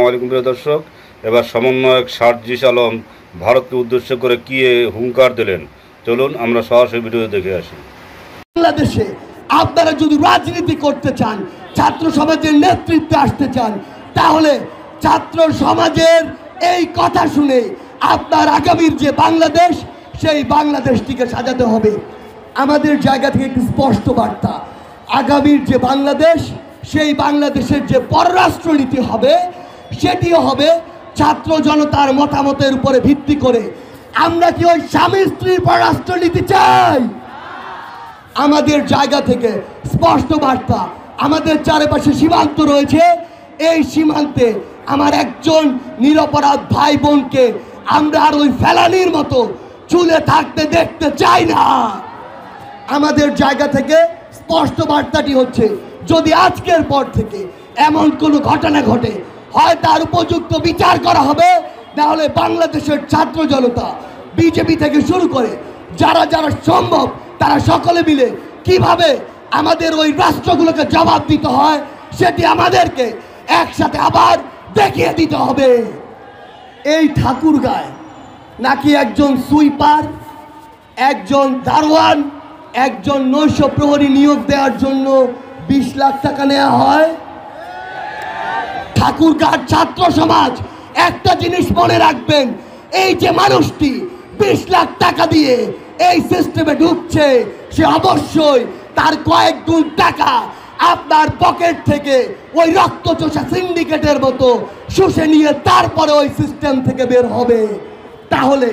আলাইকুম প্রিয় দর্শক। এবার সমন্বয়ক সার্জিস আলম ভারতকে উদ্দেশ্য করে কি হুঙ্কার দিলেন, চলুন আমরা সরাসরি ভিডিও দেখে আসি। বাংলাদেশে আপনারা যদি রাজনীতি করতে চান, ছাত্র সমাজের নেতৃত্বে আসতে চান, তাহলে ছাত্র সমাজের এই কথা শুনে আপনার আগামীর যে বাংলাদেশ, সেই বাংলাদেশটিকে সাজাতে হবে। আমাদের জায়গা থেকে একটি স্পষ্ট বার্তা, আগামীর যে বাংলাদেশ, সেই বাংলাদেশের যে পররাষ্ট্রনীতি হবে, সেটিও হবে ছাত্র জনতার মতামতের উপরে ভিত্তি করে। আমরা কি ওই স্বামী স্ত্রীর পররাষ্ট্রনীতি চাই? আমাদের জায়গা থেকে স্পষ্ট বার্তা, আমাদের চারপাশে সীমান্ত রয়েছে, এই সীমান্তে আমার একজন নিরপরাধ ভাই বোনকে আমরা আর ওই ফেলানির মতো চুলে থাকতে দেখতে চাই না। আমাদের জায়গা থেকে স্পষ্ট বার্তাটি হচ্ছে, যদি আজকের পর থেকে এমন কোনো ঘটনা ঘটে, হয় তার উপযুক্ত বিচার করা হবে, নাহলে বাংলাদেশের ছাত্র জনতা বিজেপি থেকে শুরু করে যারা যারা সম্ভব তারা সকলে মিলে কিভাবে আমাদের ওই রাষ্ট্রগুলোকে জবাব দিতে হয়, সেটি আমাদেরকে একসাথে আবার দেখিয়ে দিতে হবে। এই ঠাকুরগাঁয় নাকি একজন সুইপার, একজন দারোয়ান, একজন নৈশ প্রহরী নিয়োগ দেওয়ার জন্য 20 লাখ টাকা নেওয়া হয়। ঠাকুরগাঁর ছাত্র সমাজ একটা জিনিস মনে রাখবেন, এই যে মানুষটি 20 লাখ টাকা দিয়ে এই সিস্টেমে ঢুকছে, সে অবশ্যই তার কয়েক গুণ টাকা আপনার পকেট থেকে ওই রক্তচোষা সিন্ডিকেটের মতো শুষে নিয়ে তারপরে ওই সিস্টেম থেকে বের হবে। তাহলে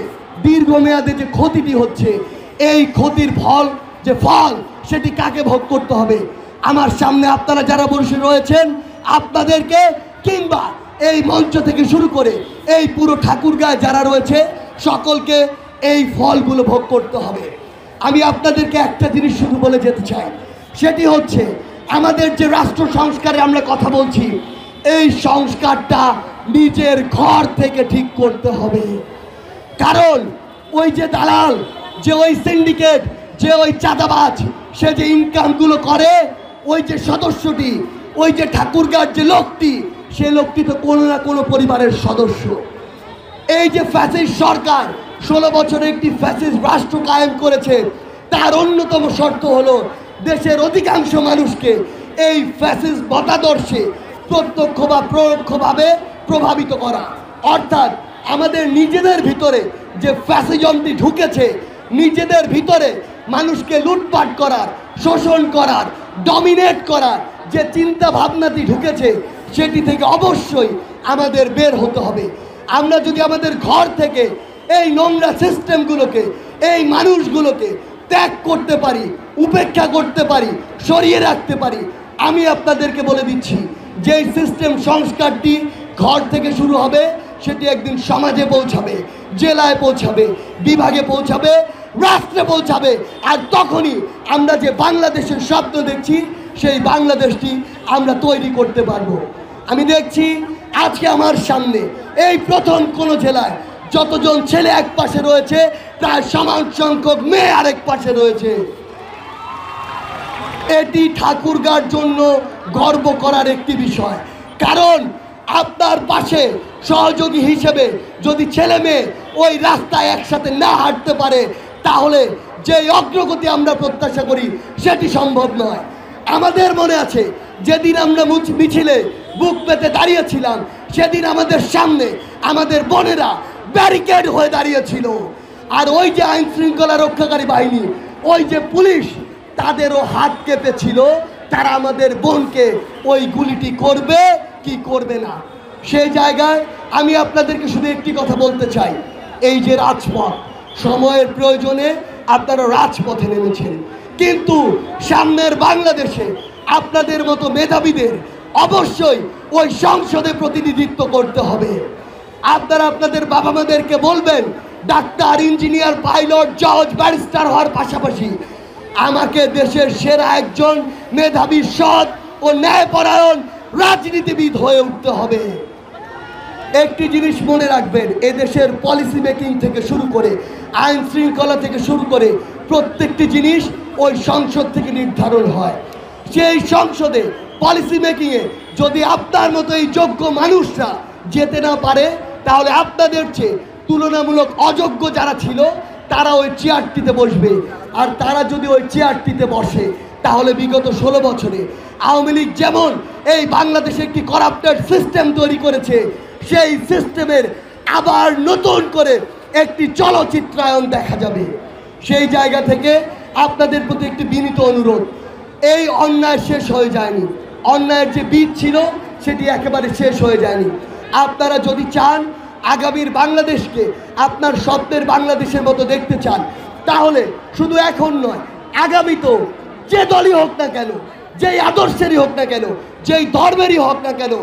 দীর্ঘমেয়াদে যে ক্ষতিটি হচ্ছে, এই ক্ষতির ফল সেটি কাকে ভোগ করতে হবে? আমার সামনে আপনারা যারা বসে রয়েছেন, আপনাদেরকে কিংবা এই মঞ্চ থেকে শুরু করে এই পুরো ঠাকুরগাঁয় যারা রয়েছে, সকলকে এই ফলগুলো ভোগ করতে হবে। আমি আপনাদেরকে একটা জিনিস শুধু বলে যেতে চাই, সেটি হচ্ছে আমাদের যে রাষ্ট্র সংস্কারে আমরা কথা বলছি, এই সংস্কারটা নিজের ঘর থেকে ঠিক করতে হবে। কারণ ওই যে দালাল, যে ওই সিন্ডিকেট, যে ওই চাঁদাবাজ, সে যে ইনকামগুলো করে, ওই যে সদস্যটি, ওই যে ঠাকুরগাঁর যে লোকটি, সে লোকটি তো কোনো না কোনো পরিবারের সদস্য। এই যে ফ্যাসিস্ট সরকার 16 বছরে একটি ফ্যাসিস্ট রাষ্ট্র কায়েম করেছে, তার অন্যতম শর্ত হলো দেশের অধিকাংশ মানুষকে এই ফ্যাসিস্ট মতাদর্শে প্রত্যক্ষ বা পরোক্ষভাবে প্রভাবিত করা। অর্থাৎ আমাদের নিজেদের ভিতরে যে ফ্যাসিজমটি ঢুকেছে, নিজেদের ভিতরে মানুষকে লুটপাট করার, শোষণ করার, ডমিনেট করার যে চিন্তা ভাবনাটি ঢুকেছে, সেটি থেকে অবশ্যই আমাদের বের হতে হবে। আমরা যদি আমাদের ঘর থেকে এই নোংরা সিস্টেমগুলোকে, এই মানুষগুলোকে ত্যাগ করতে পারি, উপেক্ষা করতে পারি, সরিয়ে রাখতে পারি, আমি আপনাদেরকে বলে দিচ্ছি যে এই সিস্টেম সংস্কারটি ঘর থেকে শুরু হবে, সেটি একদিন সমাজে পৌঁছাবে, জেলায় পৌঁছাবে, বিভাগে পৌঁছাবে, রাষ্ট্রে পৌঁছাবে। আর তখনই আমরা যে বাংলাদেশের স্বপ্ন দেখছি, সেই বাংলাদেশটি আমরা তৈরি করতে পারবো। আমি দেখছি আজকে আমার সামনে এই প্রথম কোনো জেলায় যতজন ছেলে এক পাশে রয়েছে, প্রায় সমান সংখ্যক মেয়ে আরেক পাশে রয়েছে। এটি ঠাকুরগাঁর জন্য গর্ব করার একটি বিষয়। কারণ আপনার পাশে সহযোগী হিসেবে যদি ছেলে মেয়ে ওই রাস্তায় একসাথে না হাঁটতে পারে, তাহলে যে অগ্রগতি আমরা প্রত্যাশা করি সেটি সম্ভব নয়। আমাদের মনে আছে যেদিন আমরা মিছিলে বুক পেতে দাঁড়িয়েছিলাম, সেদিন আমাদের সামনে আমাদের বোনেরা ব্যারিকেড হয়ে দাঁড়িয়েছিল। আর ওই যে আইন শৃঙ্খলা রক্ষাকারী বাহিনী, ওই যে পুলিশ, তাদেরও হাত কেঁপেছিল, তারা আমাদের বোনকে ওই গুলিটি করবে কি করবে না। সেই জায়গায় আমি আপনাদেরকে শুধু একটি কথা বলতে চাই, এই যে রাজপথ, সময়ের প্রয়োজনে আপনারা রাজপথে নেমেছেন, কিন্তু সামনের বাংলাদেশে আপনাদের মতো মেধাবীদের অবশ্যই ওই সংসদে প্রতিনিধিত্ব করতে হবে। আপনারা আপনাদের বাবা মাদেরকে বলবেন, ডাক্তার, ইঞ্জিনিয়ার, পাইলট, জজ, ব্যারিস্টার হওয়ার পাশাপাশি আমাকে দেশের সেরা একজন মেধাবী, সৎ ও ন্যায়পরায়ণ রাজনীতিবিদ হয়ে উঠতে হবে। একটি জিনিস মনে রাখবেন, এদেশের পলিসি মেকিং থেকে শুরু করে, আইন শৃঙ্খলা থেকে শুরু করে প্রত্যেকটি জিনিস ওই সংসদ থেকে নির্ধারণ হয়। সেই সংসদে পলিসি মেকিংয়ে যদি আপনার মতো এই যোগ্য মানুষরা যেতে না পারে, তাহলে আপনাদের চেয়ে তুলনামূলক অযোগ্য যারা ছিল তারা ওই চেয়ারটিতে বসবে। আর তারা যদি ওই চেয়ারটিতে বসে, তাহলে বিগত 16 বছরে আওয়ামী লীগ যেমন এই বাংলাদেশে একটি করাপ্টেড সিস্টেম তৈরি করেছে, সেই সিস্টেমের আবার নতুন করে একটি চলচ্চিত্রায়ন দেখা যাবে। সেই জায়গা থেকে আপনাদের প্রতি একটি বিনীত অনুরোধ, এই অন্যায় শেষ হয়ে যায়নি, অন্যায়ের যে বীজ ছিল সেটি একেবারে শেষ হয়ে যায়নি। আপনারা যদি চান আগামীর বাংলাদেশকে আপনার স্বপ্নের বাংলাদেশের মতো দেখতে চান, তাহলে শুধু এখন নয়, আগামীতেও যে দলই হোক না কেন, যেই আদর্শেরই হোক না কেন, যেই ধর্মেরই হোক না কেন,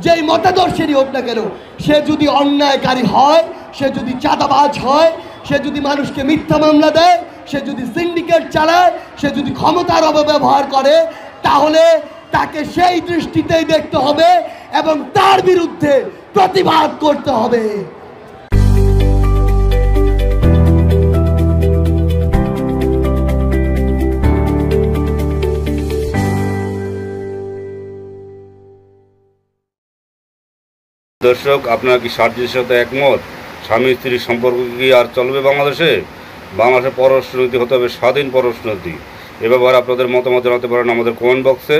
যেই মতাদর্শেরই হোক না কেন, সে যদি অন্যায়কারী হয়, সে যদি চাঁদাবাজ হয়, সে যদি মানুষকে মিথ্যা মামলা দেয়, সে যদি সিন্ডিকেট চালায়, সে যদি ক্ষমতার অপব্যবহার করে, তাহলে তাকে সেই দৃষ্টিতেই দেখতে হবে এবং তার বিরুদ্ধে প্রতিবাদ করতে হবে। দর্শক, আপনারা কি সার্জির সাথে একমত? স্বামী স্ত্রীর সম্পর্ক কি আর চলবে বাংলাদেশে? বাংলাদেশের পররাষ্ট্রনীতি হতে হবে স্বাধীন পররাষ্ট্রনীতি। এ ব্যাপারে আপনাদের মতামত জানাতে পারেন আমাদের কমেন্ট বক্সে।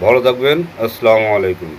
ভালো থাকবেন। আসসালামু আলাইকুম।